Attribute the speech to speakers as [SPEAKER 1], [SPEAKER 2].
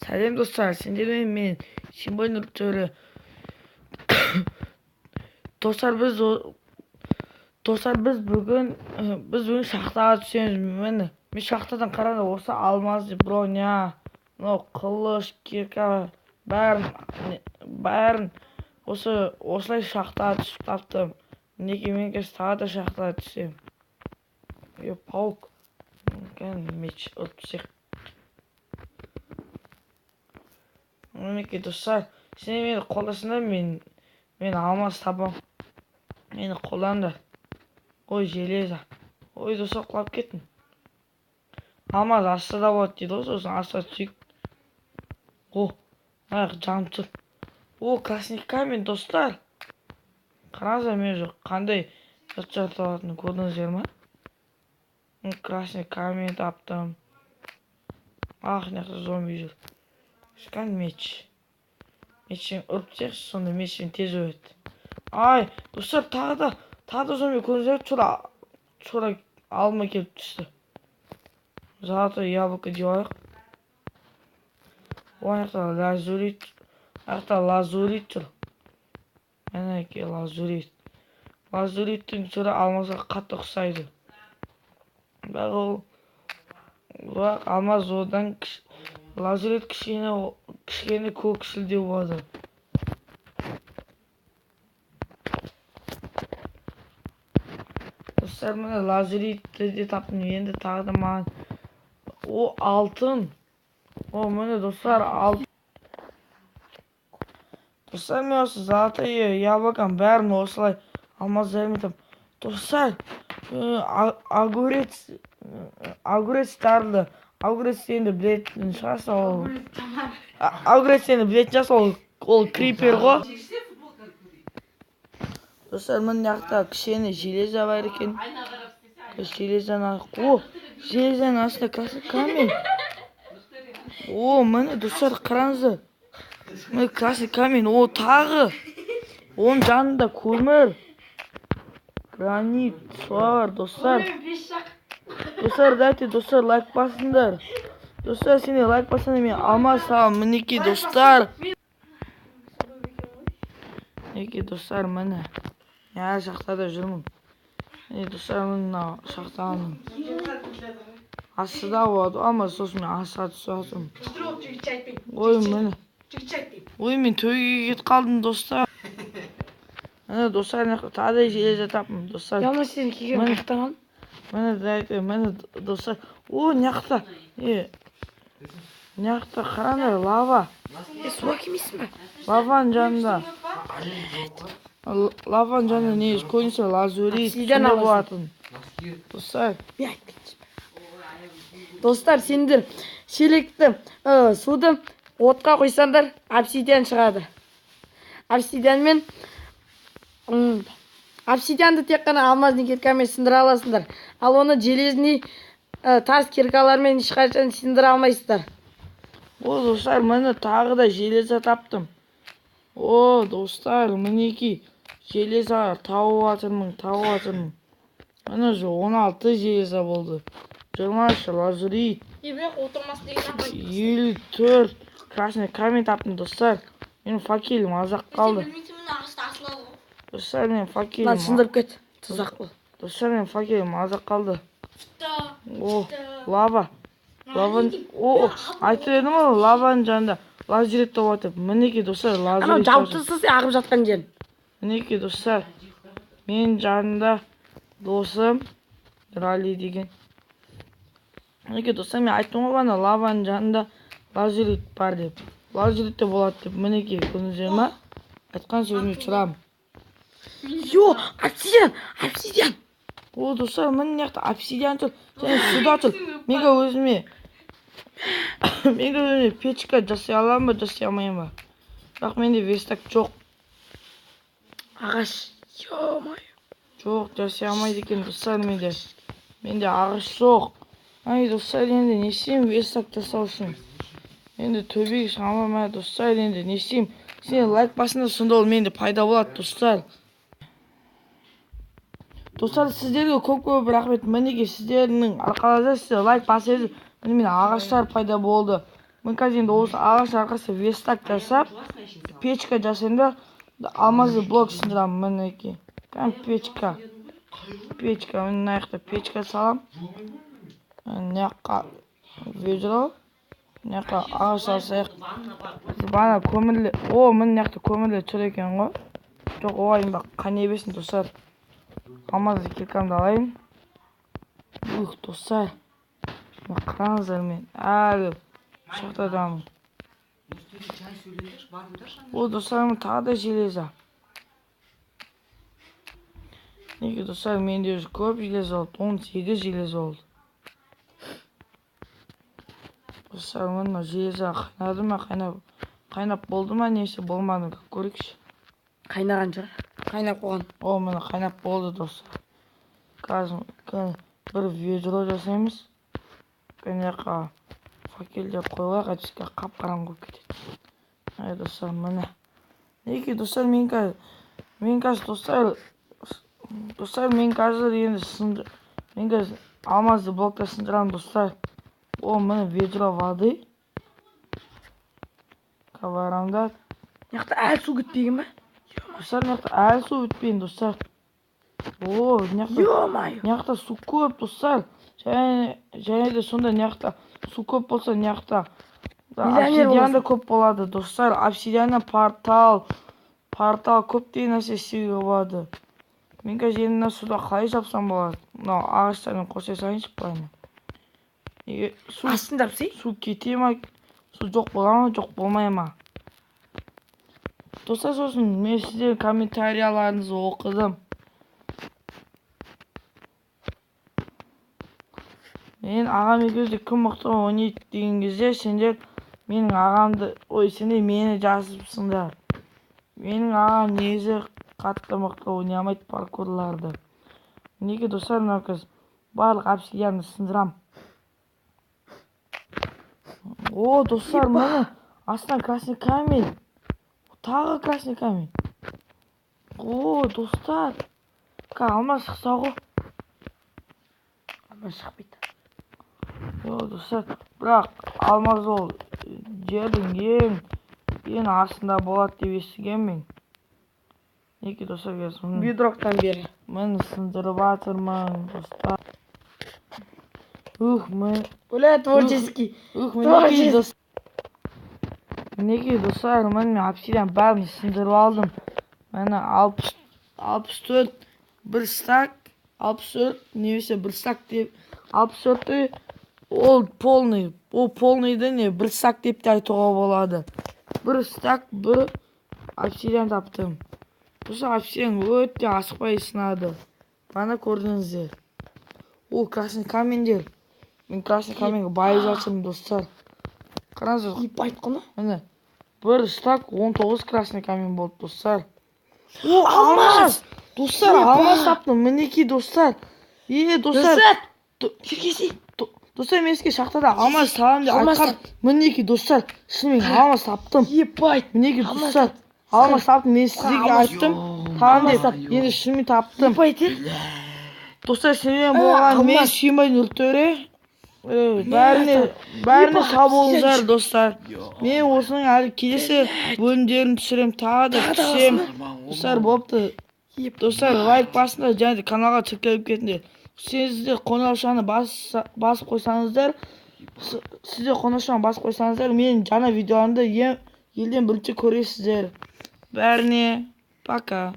[SPEAKER 1] Сәлем достар, сендермен мен Симбой Нұртөре. Достар, біз бүгін шахтаға түсеміз. Мен шахтадан қарағанда осы алмаз, броня, қылыш, кирка бәрін осылай шахтаға түсіп таптым. Мінекей мен қазір тағы да шахтаға түсем. Паук, меч ұрып түсек. Мінекей достар, сен мені қолдасыңдар, мен алмаз табам. Мені қолдандар. Ой, железа. Ой, достар, құлап кеттім. Алмаз астыда болады дейді, сосын астыда түсейік. Жаным тұр. Красный камень, достар. Қараңыздар, мен жоқ қандай заттар табатынын көрдіңіздер ма? Красный камень таптым. Мына зомби жүр. Шыққан меч. Мечпен ұрып тексіз, сонда мечпен тез өледі. Ай, достар, тағы да зомби көрдіңіздер, тура алма келіп түсті. Золотое яблоко делайық. Аяқта лазурит тұр. Мінекей лазурит. Лазуриттің түрі алмазға қатты ұқсайды. Бірақ алмаз одан лазурит кішкене көкшілдеу болады. Достар, міне лазуритті де таптым. Енді тағы да маған алтын. Міне достар, алтын. Достар, мен осы золотое яблокам бәрін осылай алмаздармен таптым. Достар, огурец тарылды. Огурец енді білетін шығарсың, ол крипер ғой. Достар, міне жақта кішкене железа бар екен. Железаның астында красный камень. Міне достар, қараңыздар. Міне красный камень, тағы. Оның жанында көмір. Гранит, солар, достар. Дайте, достар, лайк басыңдар. Достар, сендер лайк басыңдар, мен алмаз табам. Мінекей, достар. Мінекей, достар, міне. Мен шахтада жүрмін. Міне, достар, мына шахтаның астыда болады, алмаз, сосын мен астыға түсіп жатырмын. Міне. Мен төге кетіп қалдым, достар. Міне, достар, тағы да железа таптым, достар.
[SPEAKER 2] Алмаз, сен кеген қақтан алдың?
[SPEAKER 1] Міне, достар. Неқта қараңдар, лава.
[SPEAKER 2] Суға кемейсің бе?
[SPEAKER 1] Лаваның жанында. Лаваның жанында не көңісі лазурит.
[SPEAKER 2] Сиден
[SPEAKER 1] болатын. Достар.
[SPEAKER 2] Достар, сендер шелекті суды отқа қойсаңдар, обсидиан шығады. Обсидианды тек қана алмаздың киркамен сындыра аласыңдар. Ал оны железный тас киркалармен ешқашан сындыра алмайсыздар.
[SPEAKER 1] Достар, міне тағы да железа таптым. Достар, мінекей железа тауып жатырмын. Міне 16 железа болды. 20 лазурит. 54 красный камень таптым, достар. Менің факелім азақ қалды. Достар, мен факелім.
[SPEAKER 2] Сындырып кет, тұзақ бол.
[SPEAKER 1] Достар, мен факелім азақ қалды. Лава. Айтып едім ғой, лаваның жанында лазурит тауып. Мінекей, достар, лазурит.
[SPEAKER 2] Жауыптысыз ағып жатқан жерін.
[SPEAKER 1] Мінекей, достар, мен жанында досым Рали деген. Мінекей, достар, мен айттым ғой бана лаваның жанында лазурит бар деп. Лазурит болады деп. Мінекей, көрдіңіздер ма? Айтқан сөзіме тұрамын.
[SPEAKER 2] Обсидиан.
[SPEAKER 1] Достар, міне жақта обсидиан тұр. Және суда тұр. Менге өзіме печка жасай аламын ба, жасай алмайым ба? Бірақ менде верстак жоқ.
[SPEAKER 2] Ағаш.
[SPEAKER 1] Жоқ, жасай алмайды екен, достар, менде ағаш жоқ. Достар, енді не істеймін верстак жасау үшін? Енді төбеге шығамын, достар, енді не істеймін? Сен лайк басында, сонда ол менде пайда болады, достар. Достар, сіздерге көп рахмет. Мінекей, сіздердің арқаларыңызда сіздер лайк басыңыз, міне ағаштар пайда болды. Мен қазір енді осы ағаш арқасы вестак жасап, печка жасаймын да алмазды блок сындырамын. Мінекей. Печка. Мен мына жақта печка салам. Мына жаққа ведро. Мына жаққа ағаш салсақ. Бана көмірлі. Мына жақта көмірлі тұр екен ғой. Жоқ, олайын бақ, қане бесін достар. Алмазды киркамды алайын. Достар. Қараңыздар, мен әлі шақтадамын. Достар, мен тағы да железа. Неге достар, менде өзі көп железа болды, 18 железа болды. Достар, мен железа қайнады ма, қайнап болды ма, несі болмады, көрейікші.
[SPEAKER 2] Қайнаған шығар. Қайнап қойған.
[SPEAKER 1] Міне қайнап болды достар. Қазір бір ведро жасаймыз. Мына жаққа факелдер қойылайық, әдіске қап-қараңғы болып кетеді. Достар, міне. Неге достар, мен қазір енді алмазды блокта сындырамын достар. Міне ведро воды. Барамдар.
[SPEAKER 2] Мына әлі су кетпеген ба?
[SPEAKER 1] Достар, мына әлі су өтпейін достар. Мына су көп достар. Және де сонда мына су көп болса мына обсидиан да көп болады достар. Обсидианнан портал көптеген нәрсе істеуге болады. Мен қазір енді мына суда қалай жапсам болады? Мынау ағаштармен қоса салайыншы былайына.
[SPEAKER 2] Астында
[SPEAKER 1] су кете ма? Су жоқ бола ма? Жоқ болмай ма? Достар, сосын мен сіздердің комментарияларыңызды оқыдым. Мен ағам екеуді кім мықты ойнайды деген кезде сендер менің ағамды, сендер мені жазыпсыңдар. Менің ағам негізі қатты мықты ойнамайды паркурларды. Неге достар, мынау кез барлық обсидианды сындырам. Достар, міне астынан красный камень. Тағы красный камень. Достар. Алмаз шықса ғой.
[SPEAKER 2] Алмаз шықпайды.
[SPEAKER 1] Достар, бірақ алмаз ол жердің ең астында болады деп естігем мен. Неге достар,
[SPEAKER 2] Бедроктан бері.
[SPEAKER 1] Мен сындырып атырмын достар.
[SPEAKER 2] Бля, творческий.
[SPEAKER 1] Неге достар, мен обсидиан бәрін сындырып алдым. Мені 64 бір стак, 64 немесе бір стак деп 64-ті ол полный. Ол полныйды не бір стак деп те айтуға болады. Бір стак, бір обсидиан таптым. Достар, обсидиан өте асықпай сынады. Бана көрдіңіздер. Красный камендер. Мен красный каменге байып жатырмын достар. Қараңыздар.
[SPEAKER 2] Айтқаны?
[SPEAKER 1] Міне, бір стак 19 красный камень болды достар.
[SPEAKER 2] Алмаз!
[SPEAKER 1] Достар, алмаз таптым. Мінекей достар. Достар.
[SPEAKER 2] Шекесі.
[SPEAKER 1] Достар, мен сізге шақтада алмаз табам деп айтқам. Мінекей достар, шынымен алмаз таптым. Мінекей достар, алмаз таптым. Мен сізге айттым. Табам деп, енді шынымен таптым. Достар, сенен болған мен сүймайын үртөре. Бәріне сау болыңыздар достар. Мен осының әлі келесі бөлімдерін түсірем, тағы да түсем. Достар, болыпты. Достар, лайк басыңдар, және де каналға тіркеліп кетіңдер. Сіздер қоңыраушаны басып қойсаңыздар, мен жаңа видеоларымды елден бірінші көресіздер. Бәріне пока.